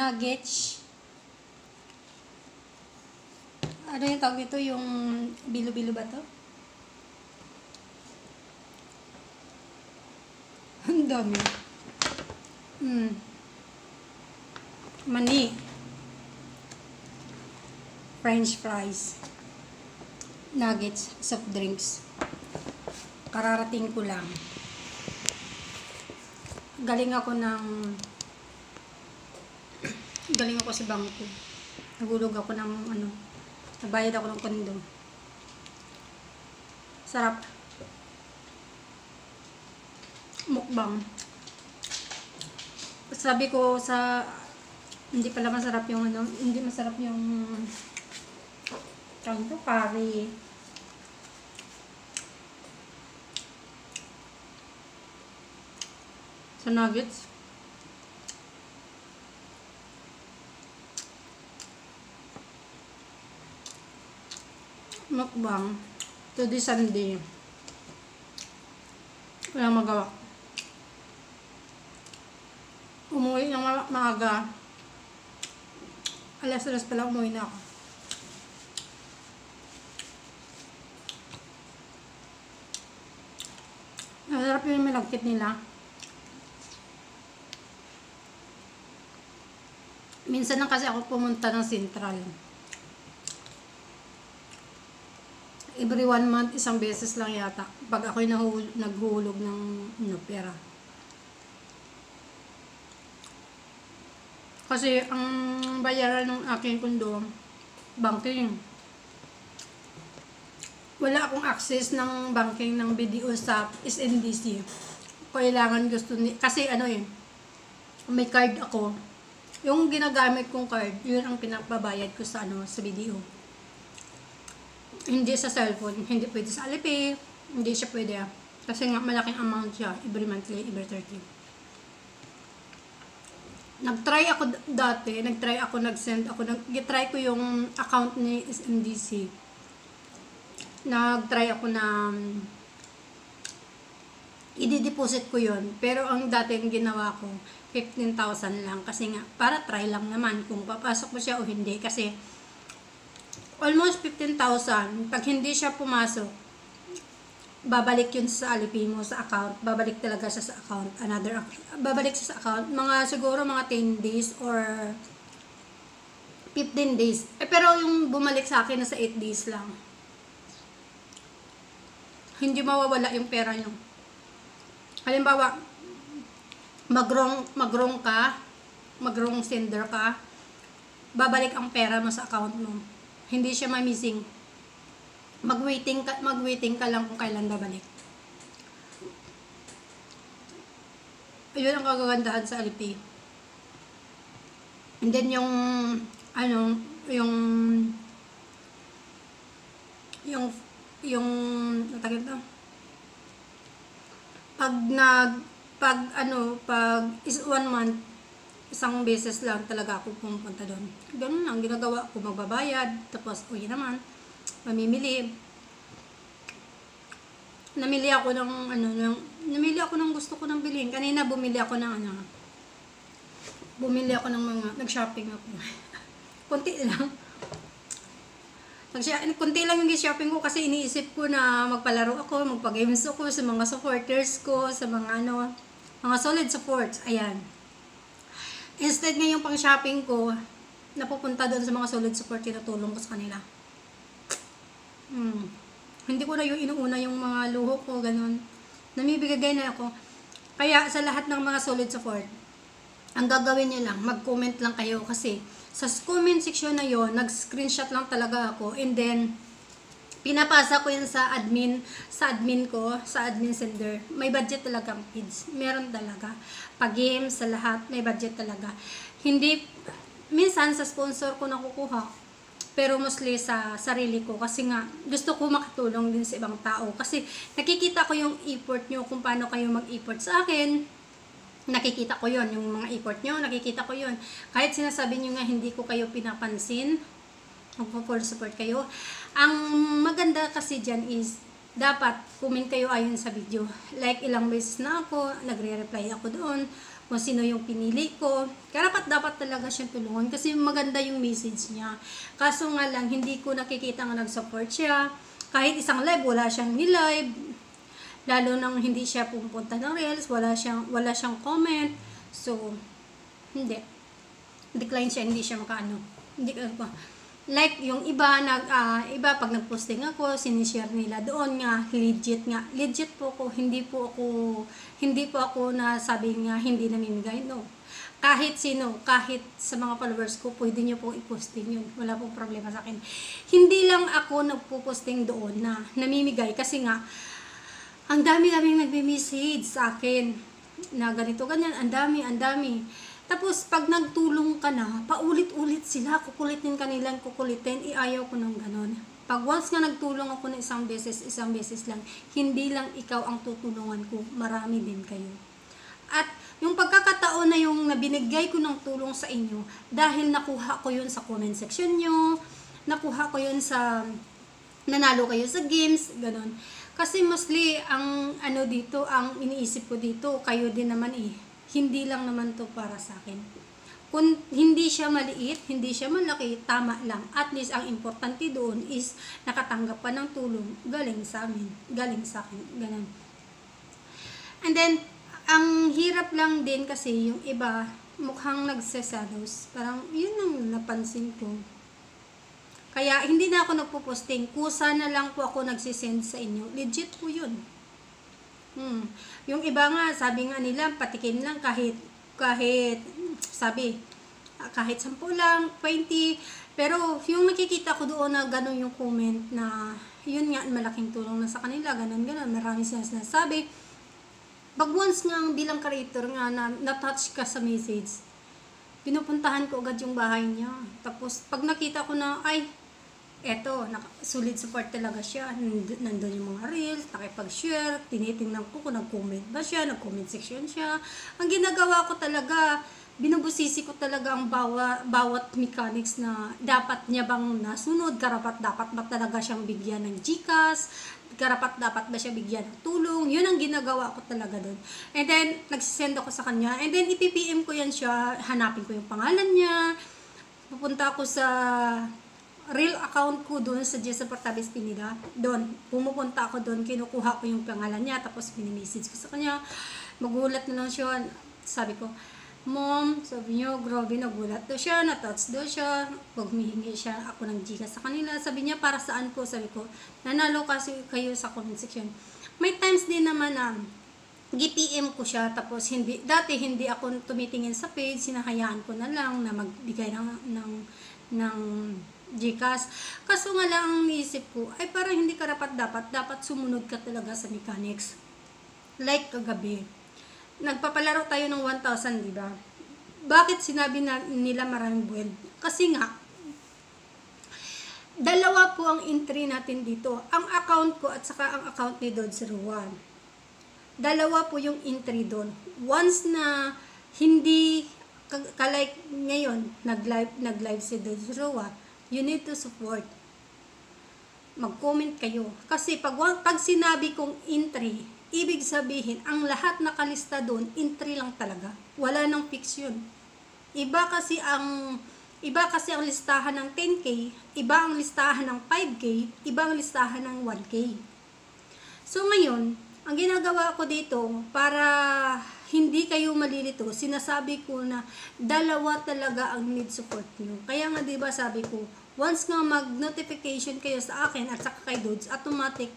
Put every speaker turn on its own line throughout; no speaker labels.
nuggets. Ano yung tawag ito? Yung bilo-bilo ba to? Ang dami. Mani. French fries. Nuggets. Soft drinks. Kararating ko lang. Galing ako sa bangko. Nagulog ako ng nagbayad ako ng kondo. Sarap. Mukbang. Sabi ko hindi pala masarap yung hindi masarap yung curry. Sa nuggets. Mukbang. Today Sunday. Walang magawa. Umuwi ng maaga. Alas-alas pala umuwi na ako. Masarap yung malagkit nila. Minsan lang kasi ako pumunta ng Central. Every 1 month, isang beses lang yata. Pag ako'y naghulog ng pera. Kasi ang bayaran ng aking kondo, banking. Wala akong access ng banking ng BDO sa SNDC. Kailangan kasi may card ako. Yung ginagamit kong card, yun ang pinapabayad ko sa BDO. Hindi sa cellphone, hindi pwede sa Alipay, hindi siya pwede. Kasi nga malaking amount siya, every monthly, every 30. Nag-try ko yung account ni SNDC. Nag-try ako na i-deposit ko yun. Pero ang dati yung ginawa ko, 15,000 lang. Kasi nga, para try lang naman kung papasok mo siya o hindi. Kasi, almost 15,000. Pag hindi siya pumasok, babalik yun sa Alipay mo, sa account. Babalik talaga siya sa account. Babalik siya sa account. Siguro mga 10 days or 15 days. Pero yung bumalik sa akin, nasa 8 days lang. Hindi mawawala yung pera nyo. Halimbawa, mag-wrong sender ka, babalik ang pera mo sa account mo. Hindi siya ma-missing. Mag-waiting ka lang kung kailan babalik. Ayun ang kagagandahan sa Alipay. And then natagin to. Pag is 1 month, isang beses lang talaga ako pumunta doon. Ganun lang ginagawa ko, magbabayad, tapos uwi naman, mamimili. Namili ako ng gusto ko nang bilhin. Kanina bumili ako ng nag-shopping ako. Kunti lang. Kunti lang yung shopping ko kasi iniisip ko na magpalaro ako, magpag-games ako sa mga supporters ko, sa mga solid supports. Ayan. Instead ngayong pang-shopping ko, napupunta doon sa mga solid support, tinutulong ko sa kanila. Hindi ko na yung inuuna yung mga luho ko, ganun. Namibigay na ako. Kaya sa lahat ng mga solid support, ang gagawin niyo lang, mag-comment lang kayo kasi sa comment section na yon, nag-screenshot lang talaga ako and then pinapasa ko yun sa admin ko, sa admin sender. May budget talaga ang kids. Meron talaga. Pag-game, sa lahat, may budget talaga. Hindi, minsan sa sponsor ko nakukuha, pero mostly sa sarili ko kasi nga gusto ko makatulong din sa ibang tao. Kasi nakikita ko yung effort nyo kung paano kayo mag-effort sa akin. Nakikita ko yon yung mga effort nyo, nakikita ko yon. Kahit sinasabi nyo nga hindi ko kayo pinapansin, magpo-full support kayo. Ang maganda kasi dyan is, dapat comment kayo ayon sa video. Like ilang beses na ako, nagre-reply ako doon kung sino yung pinili ko. Karapat dapat talaga siyang tulungan kasi maganda yung message niya. Kaso nga lang, hindi ko nakikita nga nag-support siya. Kahit isang live, wala siyang ni-live. Lalo nang hindi siya pupunta ng Reels, wala siyang comment. So, hindi. Decline siya, hindi siya makaano. Hindi ko. Like yung iba pag nag-posting ako, sinishare nila doon nga legit nga. Legit po ako, hindi po ako na sabi nga hindi namimigay, no. Kahit sino, kahit sa mga followers ko, pwede niyo po i-posting yun. Wala pong problema sa akin. Hindi lang ako nagpo-posting doon na namimigay kasi nga ang dami-daming nagme-message sa akin na ganito ganyan, ang dami. Tapos, pag nagtulong ka na, paulit-ulit sila, kukulitin kanilang kukulitin, iayaw ko ng ganon. Pag once nga nagtulong ako ng isang beses lang, hindi lang ikaw ang tutulungan ko, marami din kayo. At yung pagkakataon na yung nabinigay ko ng tulong sa inyo, dahil nakuha ko yun sa comment section nyo, nakuha ko yun sa, nanalo kayo sa games, ganon. Kasi mostly, ang dito, ang iniisip ko dito, kayo din naman hindi lang naman to para sa akin. Kung hindi siya maliit, hindi siya malaki, tama lang. At least, ang importante doon is nakatanggap pa ng tulong galing sa amin, galing sa akin, ganun. And then, ang hirap lang din kasi yung iba, mukhang nagseselos. Parang, yun ang napansin ko. Kaya, hindi na ako nagpo-posting. Kusa na lang po ako nagsisend sa inyo. Legit po yun. Yung iba nga, sabi nga nila, patikim lang kahit 10 lang, 20. Pero, yung nakikita ko doon na gano'n yung comment na, yun nga, malaking tulong na sa kanila, gano'n, marami silang sinasabi. Pag once nga, bilang creator nga, na-touch ka sa message, pinupuntahan ko agad yung bahay niya. Tapos, pag nakita ko na, ay, eto, solid support talaga siya. Nandun yung mga reels, nakipag-share, tinitingnan ko kung nag-comment ba siya, nag-comment section siya. Ang ginagawa ko talaga, binubusisi ko talaga ang bawat mechanics na dapat niya bang nasunod, dapat ba talaga siyang bigyan ng GCash, dapat ba siya bigyan ng tulong. Yun ang ginagawa ko talaga doon. And then, nagsisend ako sa kanya. And then, ipipm ko yan siya, hanapin ko yung pangalan niya, pupunta ako sa real account ko doon sa Jessa Portabes Pinida. Doon, pumupunta ako doon, kinukuha ko yung pangalan niya, tapos mini-message ko sa kanya. Magulat na lang siya. Sabi ko, Mom, sabi niyo, grabe, nagulat daw siya, na-touch daw siya. Pag humihingi siya ako ng Gcash sa kanila, sabi niya, para saan po? Sabi ko, nanalo kasi kayo sa comment section. May times din naman na GPM ko siya, tapos dati hindi ako tumitingin sa page, sinahayaan ko na lang na magbigay ng Gcash. Kaso nga lang ang isip ko, ay parang hindi ka dapat sumunod ka talaga sa mechanics. Like kagabi, nagpapalaro tayo ng 1,000, di ba? Bakit sinabi nila maraming buwel? Kasi nga, dalawa po ang entry natin dito. Ang account ko at saka ang account ni Dodge01. Dalawa po yung entry doon. Once na hindi like ngayon, nag-live si Dodge01, you need to support. Mag-comment kayo. Kasi pag sinabi kong entry, ibig sabihin, ang lahat nakalista doon, entry lang talaga. Wala nang fix yun. Iba kasi ang listahan ng 10K, iba ang listahan ng 5K, iba ang listahan ng 1K. So ngayon, ang ginagawa ko dito, para hindi kayo malilito, sinasabi ko na dalawa talaga ang need support nyo. Kaya nga diba sabi ko, once nga mag-notification kayo sa akin at saka kay Dudes, automatic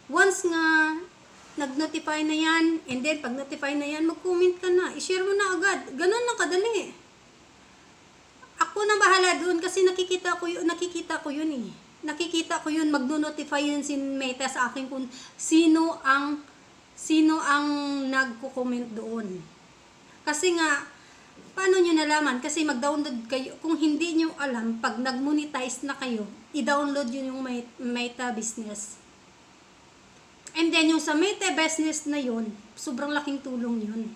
once nga nag-notify na yan, and then pag notify na yan, mag-comment ka na, i-share mo na agad. Ganun lang kadali. Ako na bahala doon kasi nakikita ko yun eh. Nakikita ko yun, magno-notify yun si Meta sa akin kung sino ang nagko-comment doon. Kasi nga, paano nyo nalaman? Kasi mag-download kayo. Kung hindi nyo alam, pag nag-monetize na kayo, i-download yun yung Meta Business. And then, yung sa Meta Business na yun, sobrang laking tulong yun.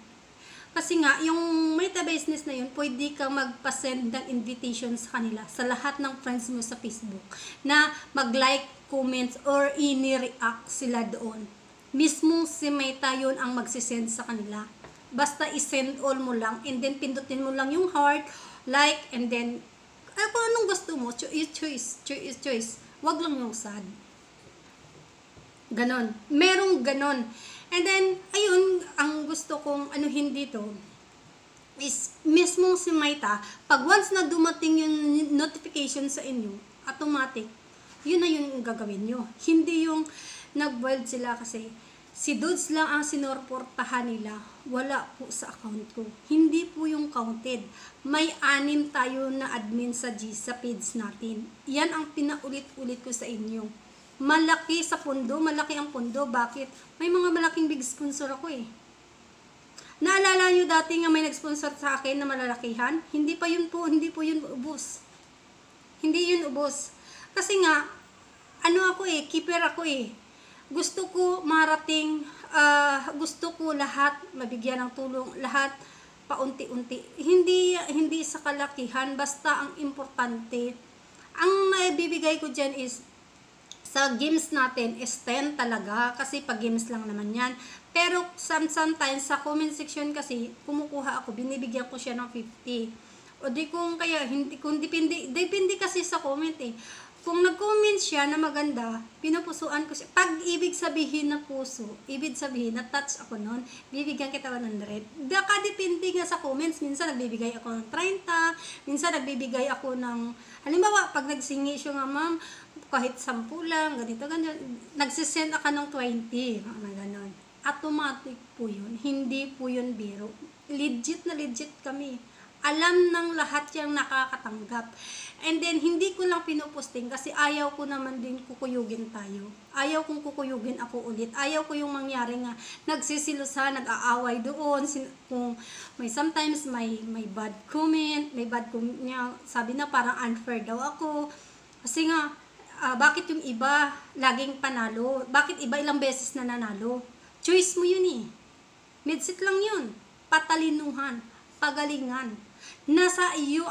Kasi nga, yung Meta Business na yun, pwede kang magpa-send ng invitation sa kanila, sa lahat ng friends mo sa Facebook, na mag-like comments or ini-react sila doon. Mismong si Meta yun ang magsisend sa kanila. Basta isend all mo lang and then pindutin mo lang yung heart, like, and then kung anong gusto mo, choice. Wag lang yung sad. Ganon. Merong ganon. And then, ayun, ang gusto kong anuhin dito is mismong si Meta, pag once na dumating yung notification sa inyo, automatic, yun na yung gagawin nyo. Hindi yung nag-wild sila kasi si Dudes lang ang sinorportahan nila. Wala po sa account ko. Hindi po yung counted. May 6 tayo na admin sa page natin. Yan ang pinaulit-ulit ko sa inyo. Malaki sa pondo, malaki ang pondo. Bakit? May mga malaking big sponsor ako eh. Naalala nyo dati nga may nag-sponsor sa akin na malalakihan? Hindi po yun ubos. Hindi yun ubos. Kasi nga, keeper ako eh. Gusto ko marating, gusto ko lahat mabigyan ng tulong, lahat paunti-unti. Hindi sa kalakihan, basta ang importante. Ang maibibigay ko dyan is, sa games natin is 10 talaga, kasi pag games lang naman yan. Pero sometimes sa comment section kasi, kumukuha ako, binibigyan ko siya ng 50. O di kung kaya, depende kasi sa comment eh. Kung nag-comment siya na maganda, pinupusuan ko siya. Pag ibig sabihin na puso, ibig sabihin na touch ako nun, bibigyan kita 100. Baka depende nga sa comments. Minsan nagbibigay ako ng 30, minsan nagbibigay ako ng, halimbawa, pag nagsingi siya nga, ma'am, kahit 10 lang, ganito. Nagsisend ako ng 20, mga ganon. Automatic po yun. Hindi po yun biro. Legit na legit kami. Alam ng lahat yung nakakatanggap. And then, hindi ko lang pinuposting kasi ayaw ko naman din kukuyugin tayo. Ayaw kong kukuyugin ako ulit. Ayaw ko yung mangyari nga nagsisilusa, nag-aaway doon. Kung sometimes may bad comment, sabi na parang unfair daw ako. Kasi nga, bakit yung iba laging panalo? Bakit iba ilang beses na nanalo? Choice mo yun eh. Midset lang yun. Patalinuhan. Pagalingan. Nasa iyo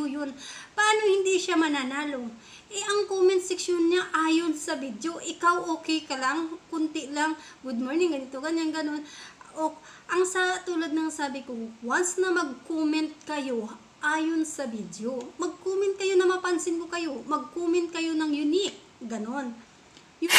yun. Paano hindi siya mananalo? Ang comment section niya ayon sa video. Ikaw okay ka lang, kunti lang, good morning, ganito, ganyan, ganon. Ang tulad ng sabi ko, once na mag-comment kayo ayon sa video, mag-comment kayo na mapansin ko kayo, mag-comment kayo ng unique, ganon. Yung